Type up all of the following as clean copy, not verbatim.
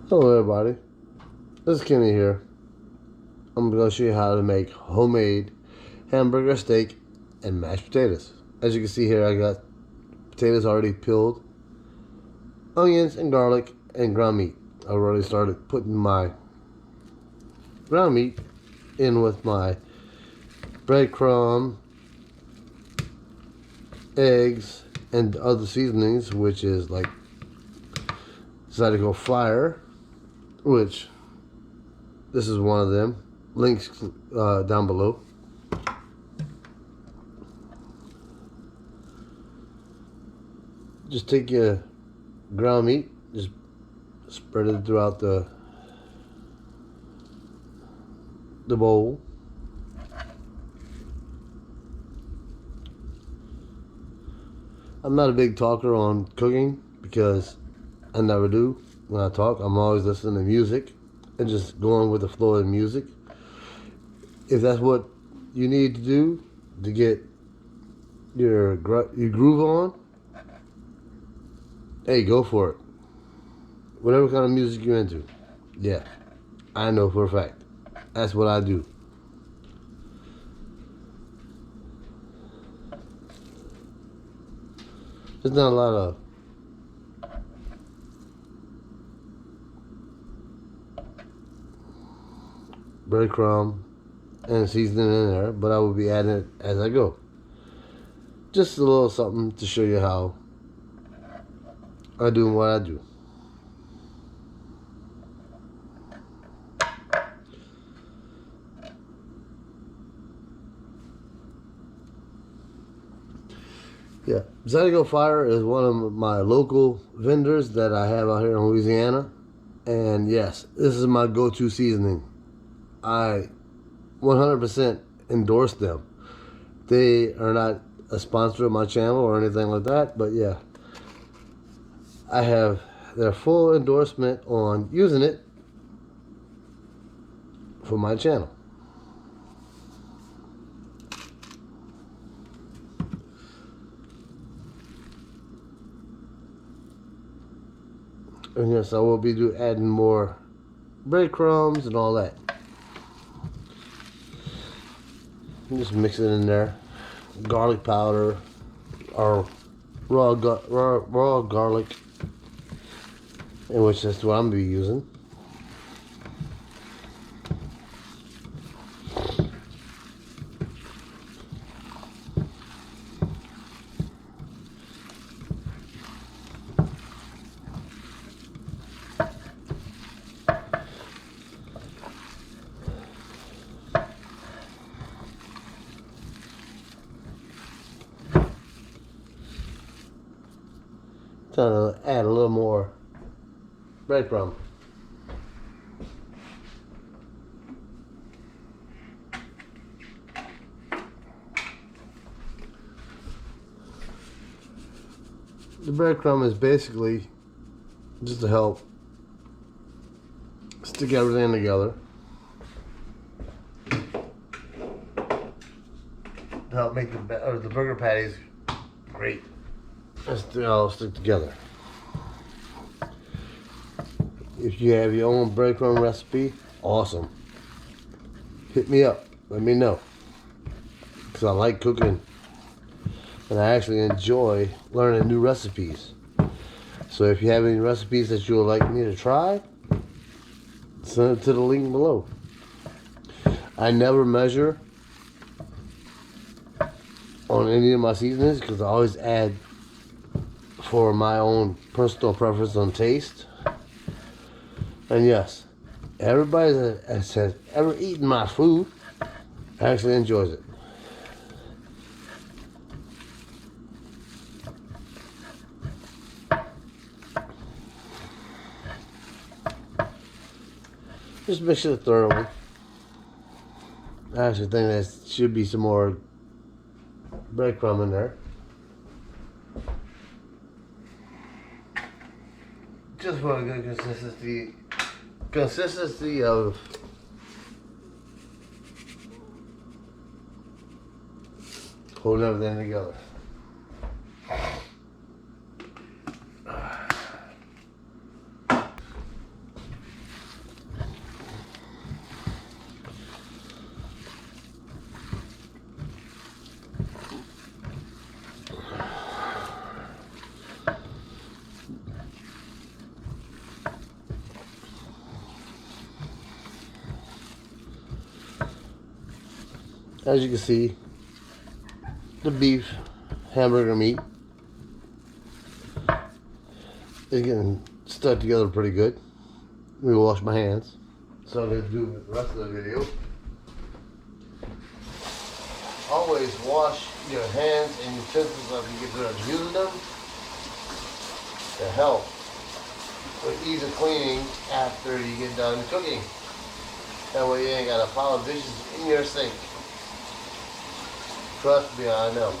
Hello everybody, this is Kenny here. I'm going to show you how to make homemade hamburger steak and mashed potatoes. As you can see here, I got potatoes already peeled, onions and garlic and ground meat. I already started putting my ground meat in with my breadcrumb, eggs, and other seasonings, which is like Zydeco Fire, which this is one of them. Links down below. Just take your ground meat, just spread it throughout the bowl. I'm not a big talker on cooking because I never do. When I talk, I'm always listening to music and just going with the flow of the music. If that's what you need to do to get your groove on, hey, go for it. Whatever kind of music you're into. Yeah, I know for a fact. That's what I do. There's not a lot of breadcrumb and seasoning in there, but I will be adding it as I go. Just a little something to show you how I do what I do. Yeah, Zydeco Fire is one of my local vendors that I have out here in Louisiana. And yes, this is my go-to seasoning. I 100% endorse them. They are not a sponsor of my channel or anything like that, but yeah, I have their full endorsement on using it for my channel. And yes, I will be adding more breadcrumbs and all that. Just mix it in there. Garlic powder or raw garlic, in which that's what I'm going to be using. Trying to add a little more breadcrumb. The breadcrumb is basically just to help stick everything together. To help make the burger patties great. They all stick together. If you have your own breadcrumb recipe, awesome. Hit me up. Let me know. Because I like cooking. And I actually enjoy learning new recipes. So if you have any recipes that you would like me to try, send it to the link below. I never measure on any of my seasonings because I always add for my own personal preference on taste. And yes, everybody that has ever eaten my food actually enjoys it. Just mix it thoroughly. I actually think there should be some more breadcrumb in there. Just for a good consistency of holding everything together. As you can see, the beef hamburger meat is getting stuck together pretty good. Let me wash my hands. So I'm going to do the rest of the video. Always wash your hands and utensils after you get done using them to help with ease of cleaning after you get done cooking. That way you ain't got a pile of dishes in your sink. Trust me, I know.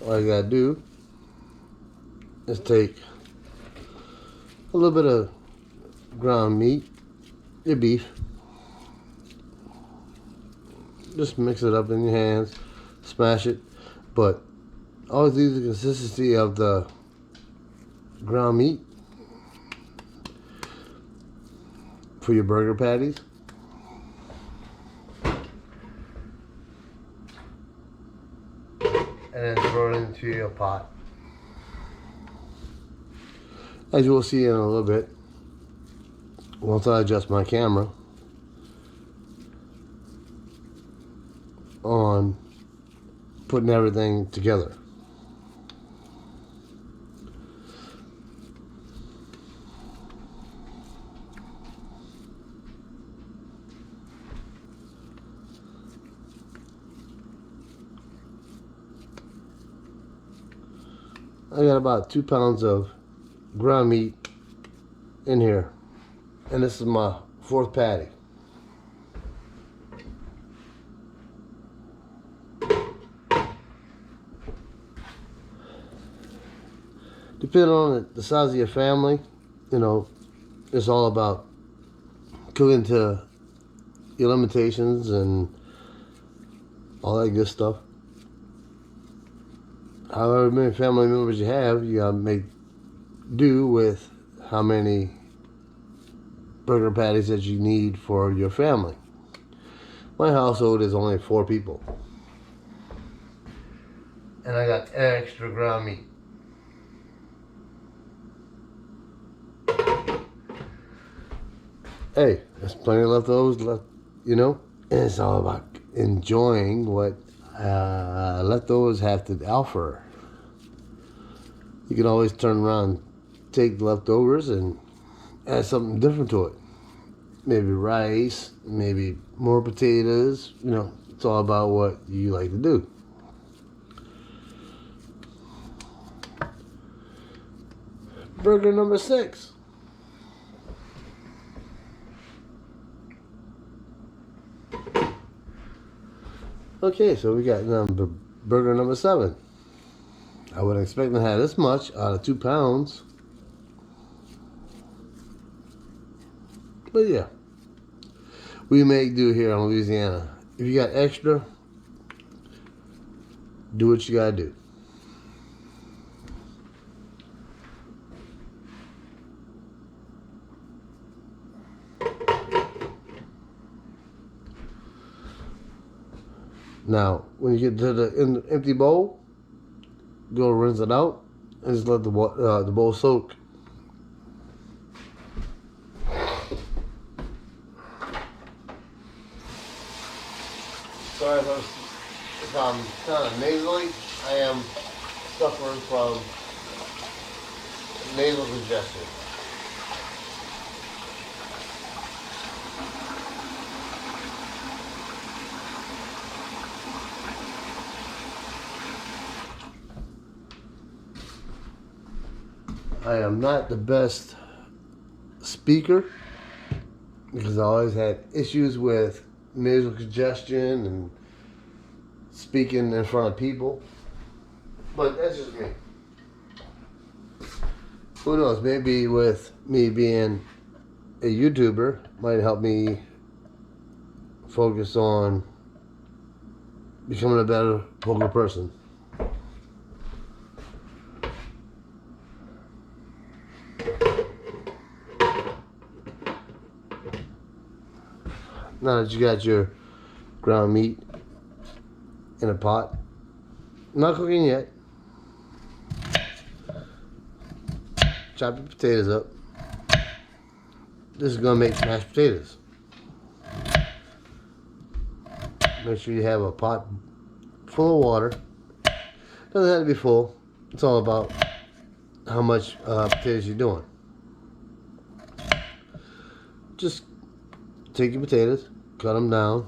All you gotta do is take a little bit of ground meat, your beef, just mix it up in your hands, smash it, but always use the consistency of the ground meat for your burger patties. And then throw it into your pot. As you will see in a little bit, once I adjust my camera on putting everything together. I got about 2 pounds of ground meat in here, and this is my 4th patty. Depending on the size of your family, you know, it's all about cooking to your limitations and all that good stuff. However many family members you have, you gotta make do with how many burger patties that you need for your family. My household is only 4 people. And I got extra ground meat. Hey, there's plenty of leftovers left, you know? And it's all about enjoying what leftovers have to offer. You can always turn around, take the leftovers and add something different to it. Maybe rice, maybe more potatoes, you know, it's all about what you like to do. Burger number 6. Okay, so we got burger number 7. I wouldn't expect to have this much out of 2 pounds. But yeah, we make do here in Louisiana. If you got extra, do what you gotta do. Now, when you get to the empty bowl, go rinse it out and just let the bowl soak. Sorry if I'm kind of nasally. I am suffering from nasal congestion. I am not the best speaker because I always had issues with nasal congestion and speaking in front of people. But that's just me. Who knows, maybe with me being a YouTuber might help me focus on becoming a better vocal person. Now that you got your ground meat in a pot, not cooking yet, chop your potatoes up. This is gonna make mashed potatoes. Make sure you have a pot full of water. Doesn't have to be full. It's all about how much potatoes you're doing. Just take your potatoes, cut them down.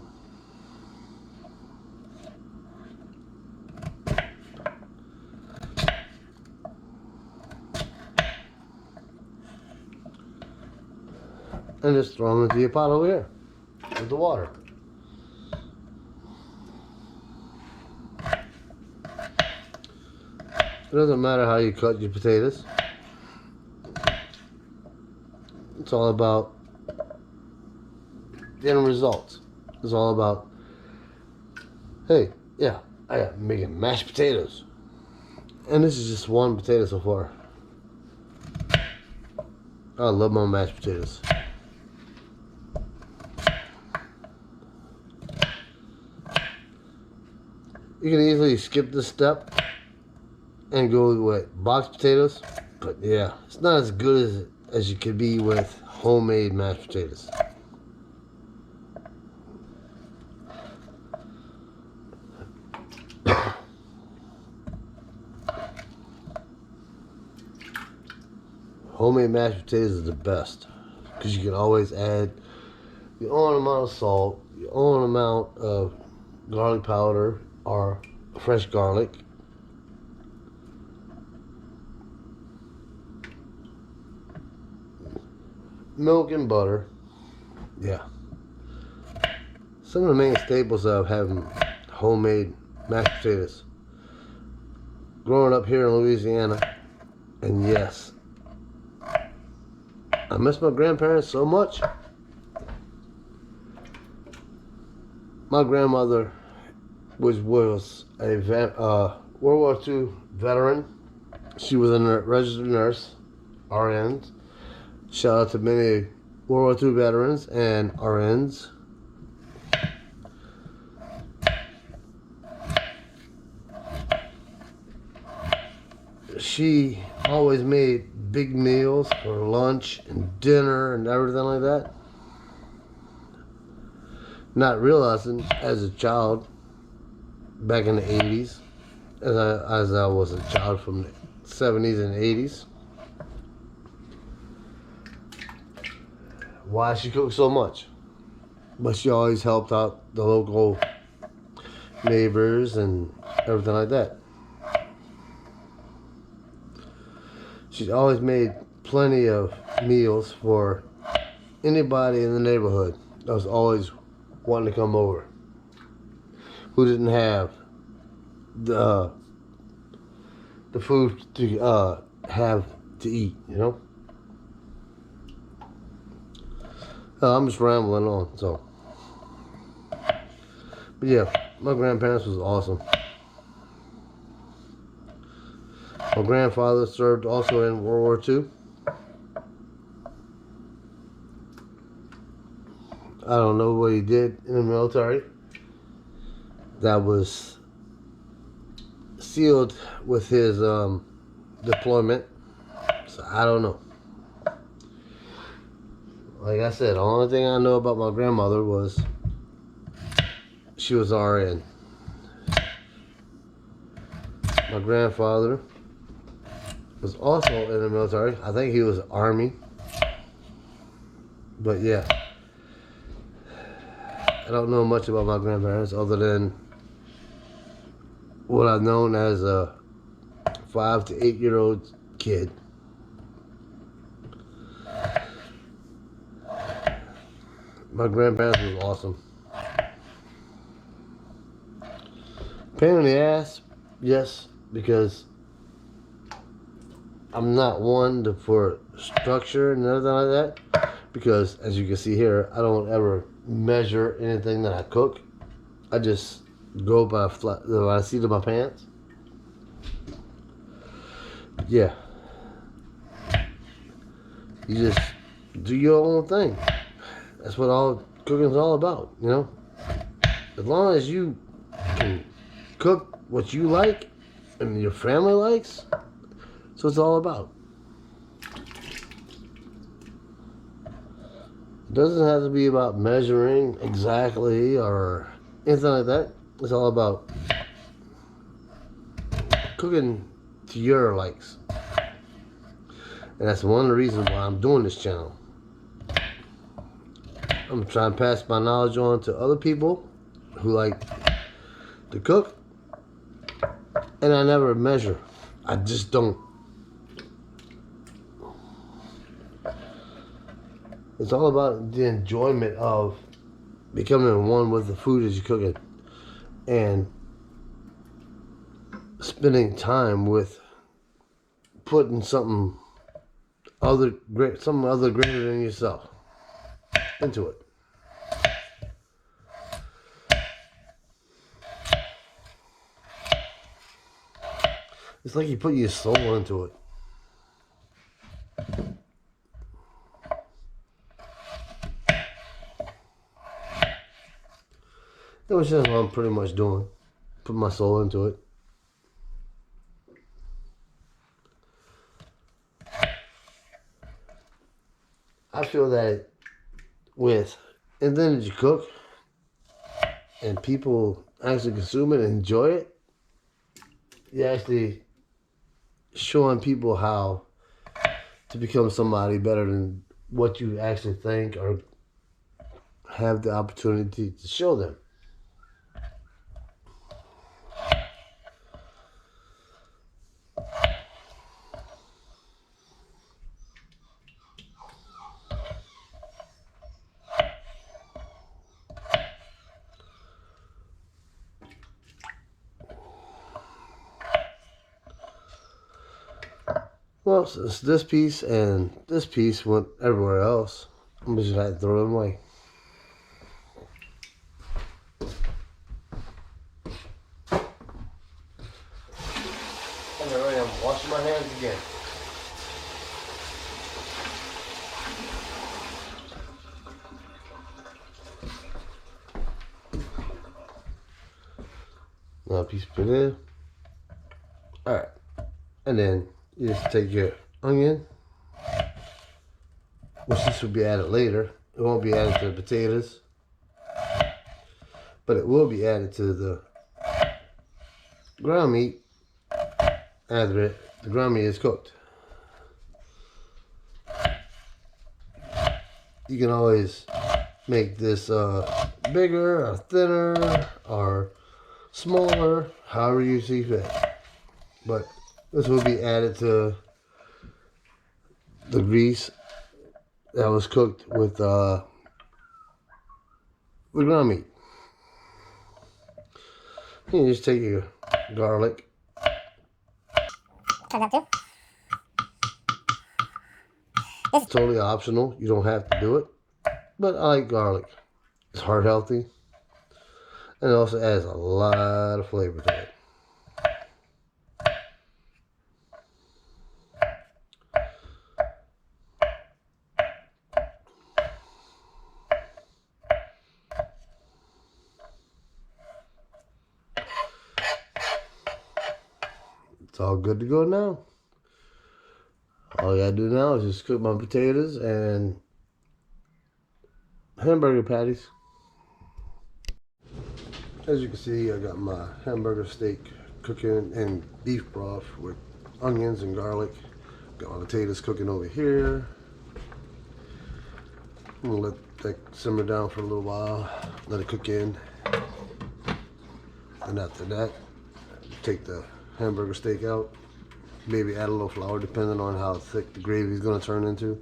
And just throw them into your pot over here with the water. It doesn't matter how you cut your potatoes. It's all about the end results. It's all about, hey, yeah, I got making mashed potatoes. And this is just one potato so far. I love my mashed potatoes. You can easily skip this step and go with boxed potatoes, but yeah, it's not as good as you could be with homemade mashed potatoes. Homemade mashed potatoes is the best because you can always add your own amount of salt, your own amount of garlic powder or fresh garlic. Milk and butter. Yeah. Some of the main staples of having homemade mashed potatoes. Growing up here in Louisiana, and yes, I miss my grandparents so much. My grandmother was a World War II veteran. She was a registered nurse, RN. Shout out to many World War II veterans and RNs. She always made big meals for lunch and dinner and everything like that. Not realizing as a child back in the 80s, as I was a child from the 70s and 80s, why she cooked so much. But she always helped out the local neighbors and everything like that. She always made plenty of meals for anybody in the neighborhood that was always wanting to come over, who didn't have the food to have to eat, you know. I'm just rambling on, so. But yeah, my grandparents was awesome. My grandfather served also in World War II. I don't know what he did in the military. That was sealed with his deployment. So I don't know. Like I said, the only thing I know about my grandmother was she was RN. My grandfather was also in the military. I think he was Army. But yeah, I don't know much about my grandparents other than what I've known as a 5 to 8 year old kid. My grandparents was awesome. Pain in the ass, yes, because I'm not one for structure and everything like that. Because as you can see here, I don't ever measure anything that I cook. I just go by what I see to my pants. Yeah, you just do your own thing. That's what all cooking's all about, you know. As long as you can cook what you like and your family likes, that's what it's all about. It doesn't have to be about measuring exactly or anything like that. It's all about cooking to your likes. And that's one of the reasons why I'm doing this channel. I'm trying to pass my knowledge on to other people who like to cook. And I never measure. I just don't. It's all about the enjoyment of becoming one with the food as you're cooking. And spending time with putting something other greater than yourself into it. It's like you put your soul into it. That's just what I'm pretty much doing. Put my soul into it. I feel that and then as you cook and people actually consume it and enjoy it, you're actually showing people how to become somebody better than what you actually think or have the opportunity to show them. Well, since this piece and this piece went everywhere else, I'm just going to throw them away. And there I am, washing my hands again. Now a piece put in. Alright. And then you just take your onion, which this will be added later. It won't be added to the potatoes, but it will be added to the ground meat after the ground meat is cooked. You can always make this bigger or thinner or smaller, however you see fit. But this will be added to the grease that was cooked with the ground meat. You just take your garlic. It's totally optional. You don't have to do it. But I like garlic. It's heart healthy. And it also adds a lot of flavor to it. It's all good to go now. All I gotta do now is just cook my potatoes and hamburger patties. As you can see, I got my hamburger steak cooking in beef broth with onions and garlic. Got my potatoes cooking over here. I'm gonna let that simmer down for a little while, let it cook in. And after that, take the hamburger steak out. Maybe add a little flour depending on how thick the gravy is gonna turn into.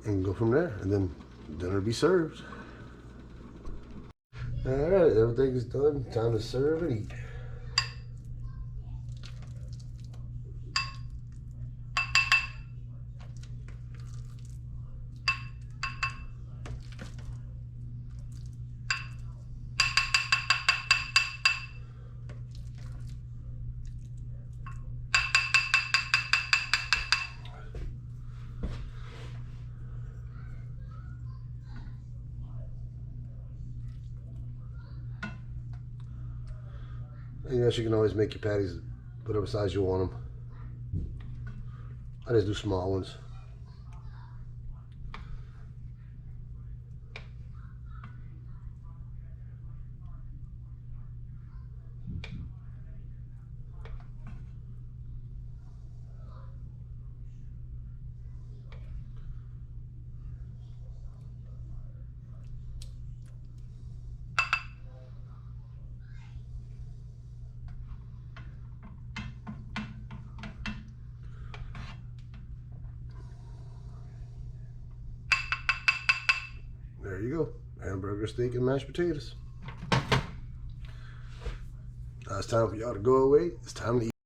And go from there, and then dinner be served. Alright, everything is done. Time to serve and eat. And yes, you can always make your patties whatever size you want them. I just do small ones. There you go. Hamburger, steak, and mashed potatoes. Now it's time for y'all to go away. It's time to eat.